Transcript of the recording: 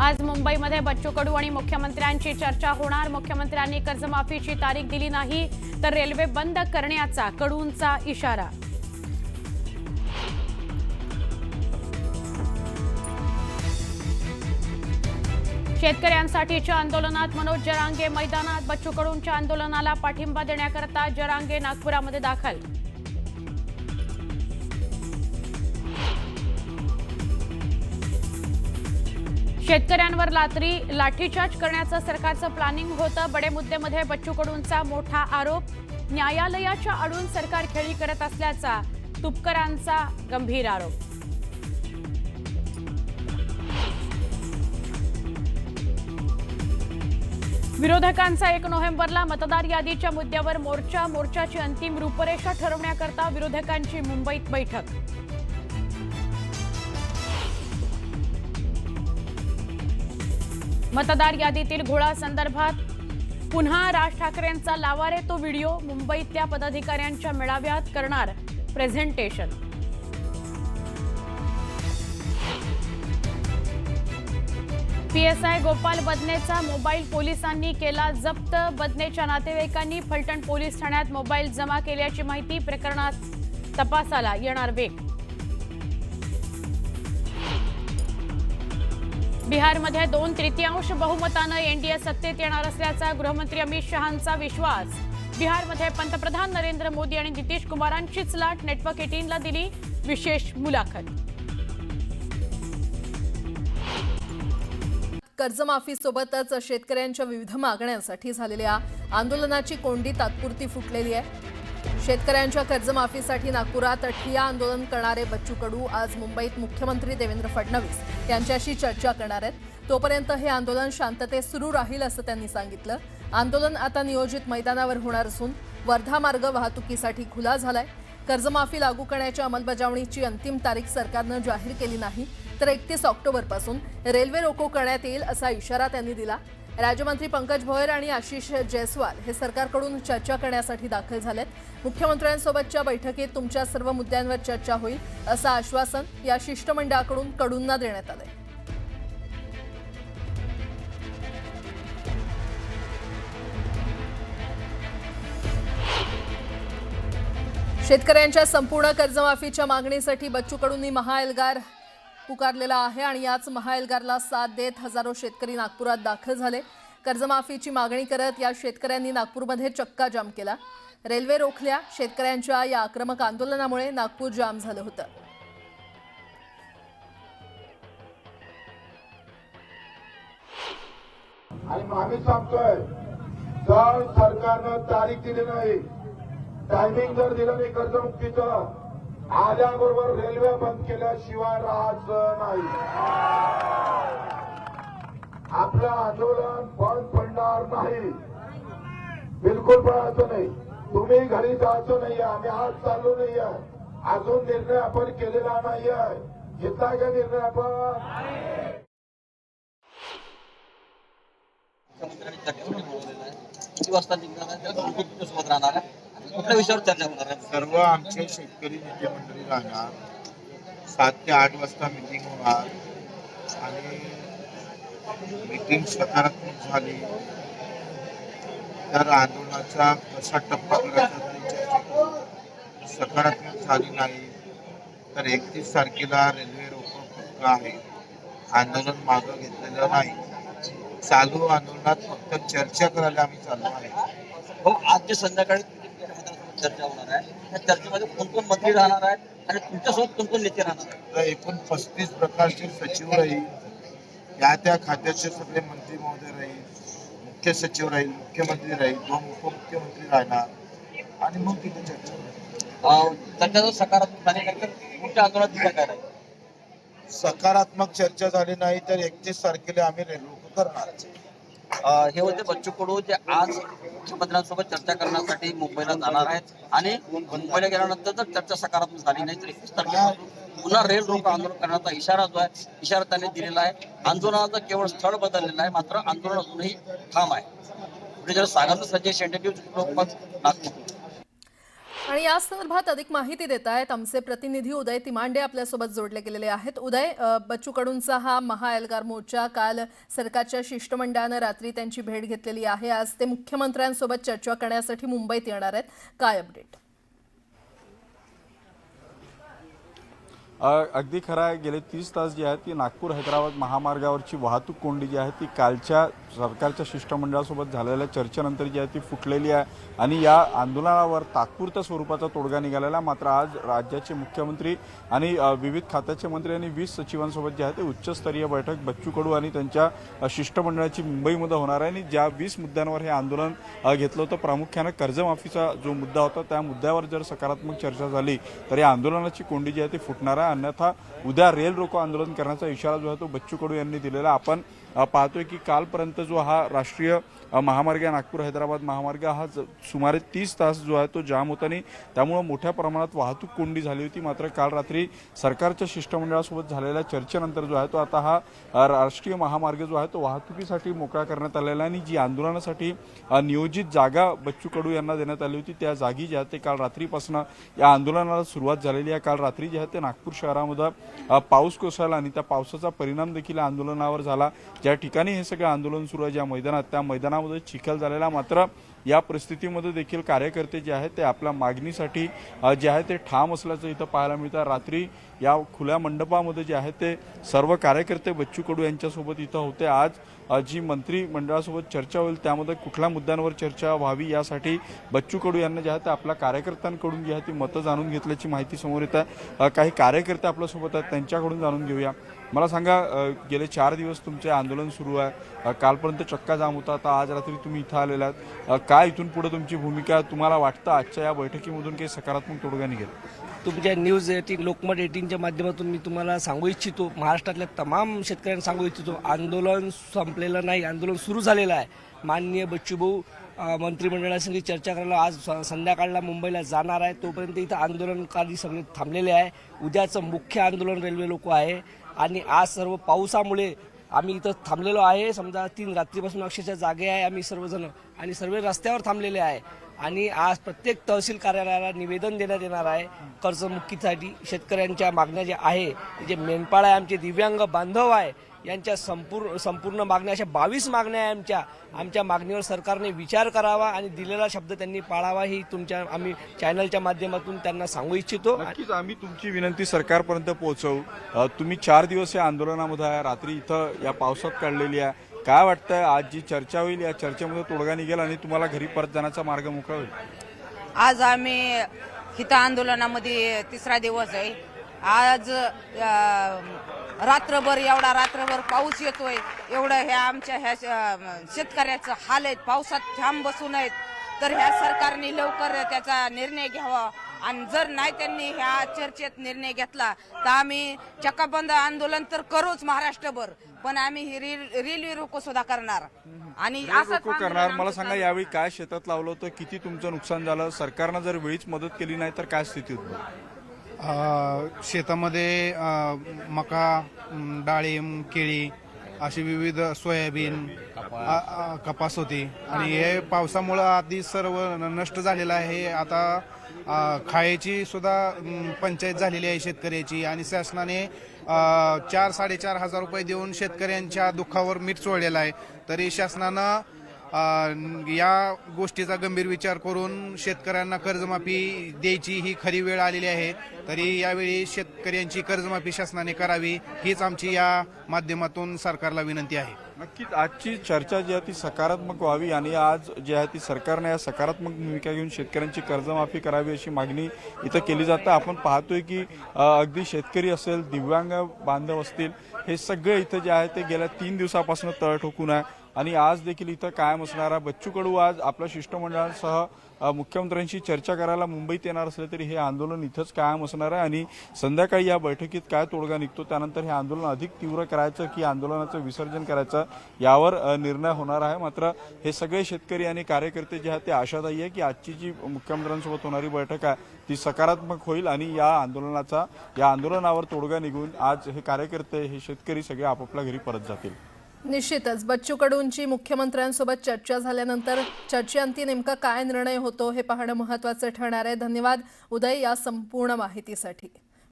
आज मुंबईमध्ये बच्चू कडू आणि मुख्यमंत्र्यांची चर्चा होणार। मुख्यमंत्र्यांनी कर्जमाफीची तारीख दिली नाही तर रेल्वे बंद करण्याचा कडूंचा इशारा। शेतकऱ्यांसाठीच्या आंदोलनात मनोज जरांगे मैदानात। बच्चू कडूंच्या आंदोलनाला पाठिंबा देण्याकरता जरांगे नागपुरामध्ये दाखल। शेतकऱ्यांवर लाठीचार्ज करण्याचं सरकारचं प्लॅनिंग होतं। बडे मुद्द्यामध्ये बच्चू कडूंचा मोठा आरोप। न्यायालयाच्या आडून सरकार खेळी करत असल्याचा तुपकरांचा गंभीर आरोप। विरोधकांचा 1 नोव्हेंबरला मतदार यादीच्या मुद्द्यावर मोर्चाची अंतिम रूपरेषा ठरवण्याकरता विरोधकांची मुंबईत बैठक। मतदार यादीतील घोळा संदर्भात पुन्हा राज ठाकरेंचा लावा रे तो व्हिडिओ। मुंबईतल्या पदाधिकाऱ्यांच्या मेळाव्यात करणार प्रेझेंटेशन। पीएसआय गोपाल बदनेचा मोबाईल पोलिसांनी केला जप्त। बदनेच्या नातेवाईकांनी फलटण पोलीस ठाण्यात मोबाईल जमा केल्याची माहिती। प्रकरणात तपासाला येणार वेग। बिहारमध्ये 2/3 बहुमतानं एनडीए सत्तेत येणार असल्याचा गृहमंत्री अमित शहांचा विश्वास। बिहारमध्ये पंतप्रधान नरेंद्र मोदी आणि नितीश कुमारांचीच लाट। नेटवर्क 18ला दिली विशेष मुलाखत। कर्जमाफीसोबतच शेतकऱ्यांच्या विविध मागण्यांसाठी झालेल्या आंदोलनाची कोंडी तात्पुरती फुटलेली आहे। शेतकऱ्यांच्या कर्जमाफीसाठी नागपुरात ठिय्या आंदोलन करणारे बच्चू कडू आज मुंबईत मुख्यमंत्री देवेंद्र फडणवीस यांच्याशी चर्चा करणार आहेत। तोपर्यंत हे आंदोलन शांततेत सुरू राहील असं त्यांनी सांगितलं। आंदोलन आता नियोजित मैदानावर होणार असून वर्धा मार्ग वाहतुकीसाठी खुला झालाय। कर्जमाफी लागू करण्याच्या अंमलबजावणीची अंतिम तारीख सरकारनं जाहीर केली नाही तर 31 ऑक्टोबरपासून रेल्वे रोको करण्यात येईल असा इशारा त्यांनी दिला। राज्यमंत्री पंकज भोयर आणि आशिष जयस्वाल हे सरकारकडून चर्चा करण्यासाठी दाखल झालेत। मुख्यमंत्र्यांसोबतच्या बैठकीत तुमच्या सर्व मुद्द्यांवर चर्चा होईल असं आश्वासन या शिष्टमंडळाकडून कडूंना देण्यात आलंय। शेतकऱ्यांच्या संपूर्ण कर्जमाफीच्या मागणीसाठी बच्चू कडूंनी महाएल्गार पुकारलेला आहे आणि याच महाएल्गारला साथ देत हजारो शेतकरी नागपुरात दाखल झाले। कर्जमाफीची मागणी करत या शेतकऱ्यांनी नागपूरमध्ये चक्का जाम केला। रेल्वे रोखल्या। शेतकऱ्यांच्या या आक्रमक आंदोलनामुळे नागपूर जाम झालं होतं। आणि आम्ही सांगतोय जर सरकारनं तारीख दिली नाही, टायमिंग जर दिलं नाही कर्जमुक्तीचं, आल्याबरोबर रेल्वे बंद केल्याशिवाय राहायचं नाही। आपलं आंदोलन बंद पडणार नाही, बिलकुल पडायचं नाही। तुम्ही घरी जायचं नाहीये, आम्ही आज चाललो नाहीये। अजून निर्णय आपण केलेला नाहीये। घेतला का निर्णय आपण? किती वाजता निघणार आहे, सोबत राहणार आहे, कुठल्या विषयावर चर्चा होणार आहे? सर्व आमचे शेतकरी नेते मंडळी राहणार। 7 ते 8 वाजता मीटिंग होणार आणि मीटिंग सकारात्मक झाली तर आंदोलनाचा कसा टप्पा करायचा, सकारात्मक झाली नाही तर 31 तारखेला रेल्वे रोको पक्का आहे। आंदोलन मागं घेतलेलं नाही। चालू आंदोलनात फक्त चर्चा करायला आम्ही चाललो आहे। हो, आज जे संध्याकाळी चर्चा होणार आहे, त्या चर्चेमध्ये कोण मंत्री राहणार आहेत आणि तुमच्यासोबत कोण नेते राहणार आहेत? तर एकूण 35 प्रकारचे सचिव राहील, त्या खात्याचे सगळे मंत्री महोदय राहील, मुख्य सचिव राहील, मुख्यमंत्री राहील, 2 उपमुख्यमंत्री राहणार आणि मग तिथे चर्चा होईल। चर्चा जर सकारात्मक झाली नाही तर पुढच्या आंदोलनात दिशा काय राहील? सकारात्मक चर्चा झाली नाही तर 31 तारखेला आम्ही रेल्वे रोको करणार। हे होते बच्चू कडू जे आज मुख्यमंत्र्यांसोबत चर्चा करण्यासाठी मुंबईला जाणार आहेत आणि मुंबईला गेल्यानंतर जर चर्चा सकारात्मक झाली नाही तर 31 तारखेपासून पुन्हा रेल रोको आंदोलन करण्याचा इशारा त्यांनी दिलेला आहे। आंदोलनाचं केवळ स्थळ बदललेलं आहे, मात्र आंदोलन अजूनही ठाम आहे। सागर संजय शेंडे, न्यूज नागपूर। आणि या संदर्भात अधिक माहिती देत आहेत आमचे प्रतिनिधी उदय तिमांडे आपल्यासोबत जोडले गेलेले आहेत. उदय, बच्चू कडूंचा हा महाएल्गार मोर्चा काल सरकारच्या शिष्टमंडळानं रात्री त्यांची भेट घेतलेली आहे. आज ते मुख्यमंत्र्यांसोबत चर्चा करण्यासाठी मुंबईत येणार आहेत. काय अपडेट? अगदी खरं आहे. गेले 30 तास जे आहेत ती नागपूर हैदराबाद महामार्गावरची वाहतूक कोंडी जी आहे ती कालच्या सरकारच्या शिष्टमंडळासोबत झालेल्या चर्चेनंतर जी आहे ती फुटलेली आहे आणि या आंदोलनावर तात्पुरत्या स्वरूपाचा तोडगा निघालेला. मात्र आज राज्याचे मुख्यमंत्री आणि विविध खात्याचे मंत्री आणि 20 सचिवांसोबत जे आहे ते उच्चस्तरीय बैठक बच्चू कडू आणि त्यांच्या शिष्टमंडळाची मुंबईमध्ये होणार आहे. आणि ज्या 20 मुद्द्यांवर हे आंदोलन घेतलं होतं, प्रामुख्यानं कर्जमाफीचा जो मुद्दा होता त्या मुद्द्यावर जर सकारात्मक चर्चा झाली तर या आंदोलनाची कोंडी जी आहे ती फुटणार आहे. अन्यथा उद्या रेल रोको आंदोलन करण्याचा इशारा जो आहे तो बच्चू कडू यांनी दिलेला. आपण पाहतोय की कालपर्यंत जो हा राष्ट्रीय महामार्ग नागपूर हैदराबाद महामार्ग हा सुमारे 30 तास जो आहे तो जाम होता आणि त्यामुळे मोठ्या प्रमाणात वाहतूक कोंडी झाली होती. मात्र काल रात्री सरकारच्या शिष्टमंडळासोबत झालेल्या चर्चेनंतर जो आहे तो आता हा राष्ट्रीय महामार्ग जो आहे तो वाहतुकीसाठी मोकळा करण्यात आलेला आहे. आणि जी आंदोलनासाठी नियोजित जागा बच्चू कडू यांना देण्यात आली होती त्या जागी जे आहे ते काल रात्रीपासून या आंदोलनाला सुरुवात झालेली आहे. काल रात्री जे आहे ते नागपूर शहरामध्ये पाऊस कोसळला आणि त्या पावसाचा परिणाम देखील आंदोलनावर झाला. ज्या ठिकाणी हे सगळं आंदोलन सुरू आहे, ज्या मैदानात, त्या मैदानामध्ये चिखल झालेला. मात्र या परिस्थितीमध्ये देखील कार्यकर्ते जे आहेत ते आपल्या मागणीसाठी जे आहे ते ठाम असल्याचं इथं पाहायला मिळतं. रात्री या खुल्या मंडपामध्ये जे आहे ते सर्व कार्यकर्ते बच्चू कडू यांच्यासोबत इथं होते. आज जी मंत्रिमंडळासोबत चर्चा होईल त्यामध्ये कुठल्या मुद्द्यांवर चर्चा व्हावी यासाठी बच्चू कडू यांना जे आहे ते आपल्या कार्यकर्त्यांकडून जी आहे ती मतं जाणून घेतल्याची माहिती समोर येत आहे. काही कार्यकर्ते आपल्यासोबत आहेत, त्यांच्याकडून जाणून घेऊया. मला सांगा, गेले 4 दिवस तुमचे आंदोलन सुरू आहे, कालपर्यंत चक्का जाम होता, आता आज रात्री तुम्ही इथं आलेला आहात. काय इथून पुढे तुमची भूमिका? तुम्हाला वाटतं आजच्या या बैठकीमधून काही सकारात्मक तोडगा निघेल? तुमच्या न्यूज 18 लोकमत 18च्या माध्यमातून मी तुम्हाला सांगू इच्छितो, महाराष्ट्रातल्या तमाम शेतकऱ्यांना सांगू इच्छितो, आंदोलन संपलेलं नाही, आंदोलन सुरू झालेलं आहे. माननीय बच्चूभाऊ मंत्रिमंडळाशी चर्चा करायला आज संध्याकाळला मुंबईला जाणार आहे. तोपर्यंत इथं आंदोलनकारी सगळे थांबलेले आहे. उद्याचं मुख्य आंदोलन रेल्वे लोको आहे आणि आज सर्व पावसामुळे आम्ही इथं थांबलेलो आहे. समजा 3 रात्रीपासून अक्षरशः जागे आहे आम्ही सर्वजण आणि सर्व रस्त्यावर थांबलेले आहे. आणि आज प्रत्येक तहसील कार्यालयाला निवेदन देण्यात येणार आहे कर्जमुक्तीसाठी. शेतकऱ्यांच्या मागण्या ज्या आहे, जे मेंढपाळ आहे, आमचे दिव्यांग बांधव आहे, यांच्या संपूर्ण मागण्या, अशा 22 मागण्या आहे आमच्या मागणीवर सरकारने विचार करावा आणि दिलेला शब्द त्यांनी पाळावा, ही आम्ही चॅनलच्या माध्यमातून त्यांना सांगू इच्छितो. नक्कीच आम्ही तुमची विनंती सरकारपर्यंत पोहोचवू. तुम्ही 4 दिवस या आंदोलनामध्ये आहे, रात्री इथं या पावसात काढलेली आहे. काय वाटतंय आज जी चर्चा होईल या चर्चेमध्ये तोडगा निघेल आणि तुम्हाला घरी परत जाण्याचा मार्ग मोकळा होईल? आज आम्ही इथं आंदोलनामध्ये 3रा दिवस आहे. आज रात्रभर पाऊस येतोय, एवढं ह्या शेतकऱ्याचं हाल आहेत. पावसात थांब बसू नयेत. तर ह्या सरकारने लवकर त्याचा निर्णय घ्यावा आणि जर नाही त्यांनी ह्या चर्चेत निर्णय घेतला तर आम्ही चक्काबंद आंदोलन तर करूच महाराष्ट्रभर, पण आम्ही ही रेल्वे रोको सुद्धा करणार आणि असं करणार. मला सांगा, यावेळी काय शेतात लावलं होतं, किती तुमचं नुकसान झालं? सरकारनं जर वेळीच मदत केली नाही तर काय स्थिती होती? शेतामध्ये मका, डाळिंब, केळी अशी विविध सोयाबीन, कपास होती आणि हे पावसामुळं आधी सर्व नष्ट झालेलं आहे. आता खायची सुद्धा पंचायत झालेली आहे शेतकऱ्याची आणि शासनाने 4-4.5 हजार रुपये देऊन शेतकऱ्यांच्या दुःखावर मीठ चोळलेलं आहे. तरी शासनानं या गोष्टीचा गंभीर विचार करून शेतकऱ्यांना कर्जमाफी द्यायची ही खरी वेळ आलेली आहे. तरी यावेळी शेतकऱ्यांची कर्जमाफी शासनाने करावी हीच आमची या माध्यमातून सरकारला विनंती आहे. नक्कीच आजची चर्चा जी आहे ती सकारात्मक व्हावी आणि आज जी आहे ती सरकारने या सकारात्मक भूमिका घेऊन शेतकऱ्यांची कर्जमाफी करावी अशी मागणी इथं केली जाते. आपण पाहतोय की अगदी शेतकरी असेल, दिव्यांग बांधव असतील, हे सगळे इथं जे आहे ते गेल्या 3 दिवसापासून तळ ठोकून आहे आणि आज देखील इथं कायम असणारा बच्चू कडू आज आपल्या शिष्टमंडळासह मुख्यमंत्र्यांशी चर्चा करायला मुंबईत येणार असले तरी हे आंदोलन इथंच कायम असणार आहे आणि संध्याकाळी या बैठकीत काय तोडगा निघतो त्यानंतर हे आंदोलन अधिक तीव्र करायचं की आंदोलनाचं विसर्जन करायचं यावर निर्णय होणार आहे. मात्र हे सगळे शेतकरी आणि कार्यकर्ते जे आहेत ते आशादायी आहे की आजची जी मुख्यमंत्र्यांसोबत होणारी बैठक आहे ती सकारात्मक होईल आणि या आंदोलनावर तोडगा निघून आज हे कार्यकर्ते, हे शेतकरी सगळे आपापल्या घरी परत जातील. निश्चितच बच्चू कडूंची मुख्यमंत्र्यांसोबत चर्चा झाल्यानंतर चर्चेअंती नेमका काय निर्णय होतो हे पाहणं महत्त्वाचं ठरणार आहे. धन्यवाद उदय या संपूर्ण माहितीसाठी.